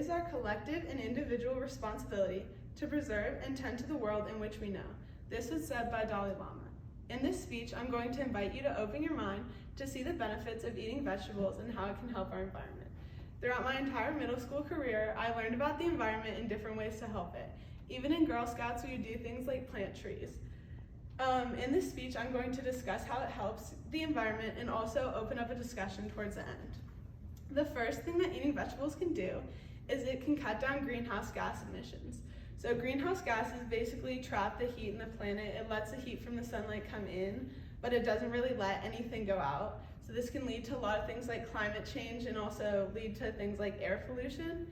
is our collective and individual responsibility to preserve and tend to the world in which we know. This was said by Dalai Lama. In this speech, I'm going to invite you to open your mind to see the benefits of eating vegetables and how it can help our environment. Throughout my entire middle school career, I learned about the environment in different ways to help it. Even in Girl Scouts, we would do things like plant trees. In this speech, I'm going to discuss how it helps the environment and also open up a discussion towards the end. The first thing that eating vegetables can do is it can cut down greenhouse gas emissions. So greenhouse gases basically trap the heat in the planet. It lets the heat from the sunlight come in, but it doesn't really let anything go out. So this can lead to a lot of things like climate change and also lead to things like air pollution.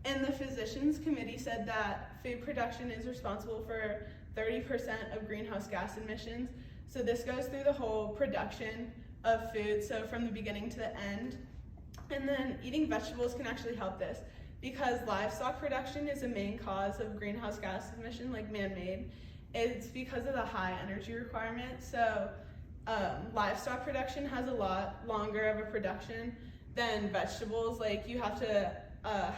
And the Physicians Committee said that food production is responsible for 30% of greenhouse gas emissions. So this goes through the whole production of food, so from the beginning to the end. And then eating vegetables can actually help this because livestock production is a main cause of greenhouse gas emission, like man-made. It's because of the high energy requirement. So livestock production has a lot longer of a production than vegetables. Like you have to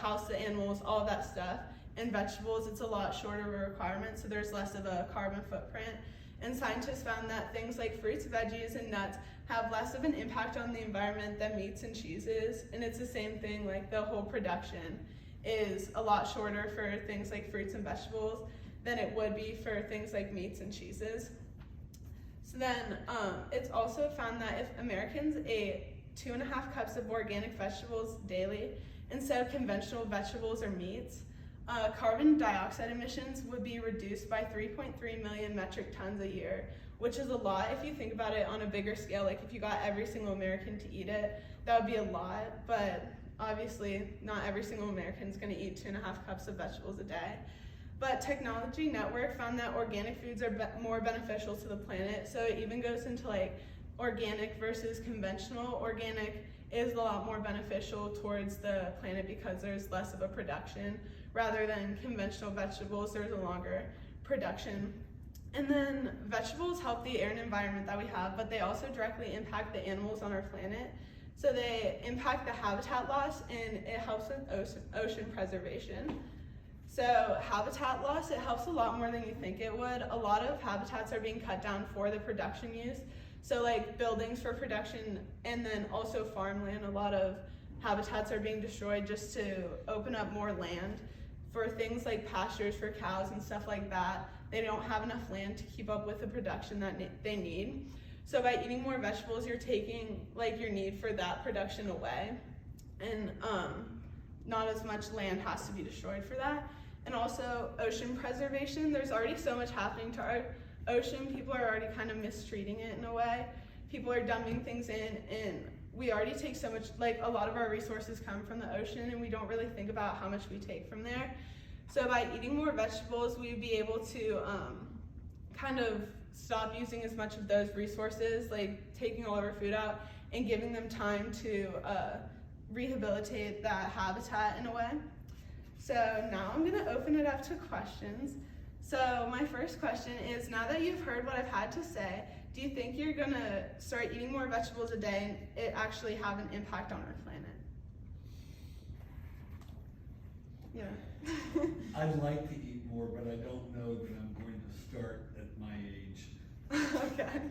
house the animals, all of that stuff. And vegetables, it's a lot shorter of a requirement, so there's less of a carbon footprint. And scientists found that things like fruits, veggies, and nuts have less of an impact on the environment than meats and cheeses. And it's the same thing, like the whole production is a lot shorter for things like fruits and vegetables than it would be for things like meats and cheeses. So then it's also found that if Americans ate 2.5 cups of organic vegetables daily instead of conventional vegetables or meats, carbon dioxide emissions would be reduced by 3.3 million metric tons a year, which is a lot if you think about it on a bigger scale. Like if you got every single American to eat it, that would be a lot, but obviously not every single American is going to eat 2.5 cups of vegetables a day. But Technology Network found that organic foods are more beneficial to the planet, so it even goes into like organic versus conventional. Organic is a lot more beneficial towards the planet because there's less of a production, rather than conventional vegetables, there's a longer production. And then vegetables help the air and environment that we have, but they also directly impact the animals on our planet. So they impact the habitat loss and it helps with ocean preservation. So habitat loss, it helps a lot more than you think it would. A lot of habitats are being cut down for the production use. So like buildings for production and then also farmland, a lot of habitats are being destroyed just to open up more land for things like pastures for cows and stuff like that. They don't have enough land to keep up with the production that they need. So by eating more vegetables, you're taking like your need for that production away, and not as much land has to be destroyed for that. And also ocean preservation, there's already so much happening to our ocean. People are already kind of mistreating it in a way. People are dumping things in, and we already take so much, like a lot of our resources come from the ocean and we don't really think about how much we take from there. So by eating more vegetables, we'd be able to kind of stop using as much of those resources, like taking all of our food out and giving them time to rehabilitate that habitat in a way. So now I'm gonna open it up to questions. So my first question is, now that you've heard what I've had to say, do you think you're gonna start eating more vegetables a day and it actually have an impact on our planet? Yeah. I'd like to eat more, but I don't know that I'm going to start at my age. Okay.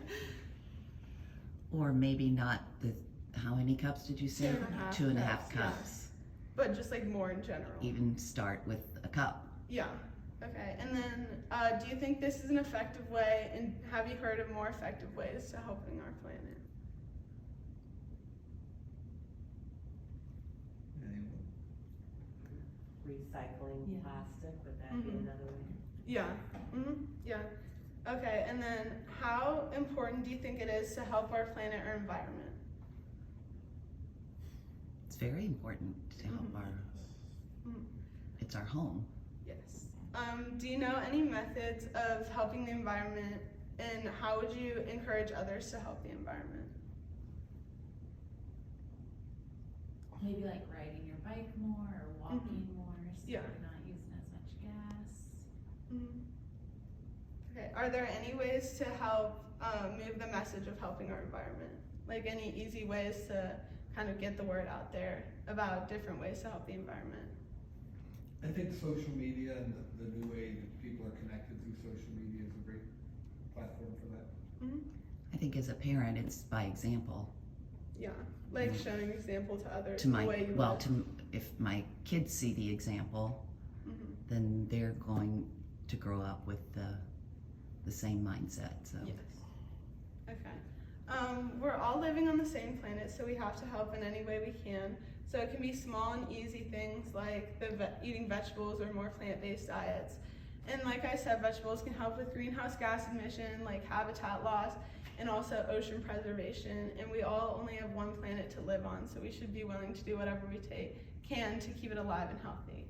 Or maybe not the, how many cups did you say? 2.5 2.5 cups, cups. But just like more in general. Even start with a cup. Yeah. Okay. And then do you think this is an effective way, and have you heard of more effective ways to helping our planet? Recycling plastic, would that be another way? Yeah. Yeah. Okay. And then how important do you think it is to help our planet or environment? It's very important to help it's our home. Yes. Do you know any methods of helping the environment, and how would you encourage others to help the environment? Maybe like riding your bike more or walking more, so Yeah. you're not using as much gas. Okay. Are there any ways to help move the message of helping our environment? Like any easy ways to kind of get the word out there about different ways to help the environment? I think social media and the new way that people are connected through social media is a great platform for that. I think as a parent, it's by example. Yeah, like showing example to others. To the my, way you well, live. to, if my kids see the example, Mhm. then they're going to grow up with the same mindset, so. Yes. Okay. We're all living on the same planet, so we have to help in any way we can. So it can be small and easy things like eating vegetables or more plant-based diets. And like I said, vegetables can help with greenhouse gas emission, like habitat loss, and also ocean preservation. And we all only have one planet to live on, so we should be willing to do whatever we can to keep it alive and healthy.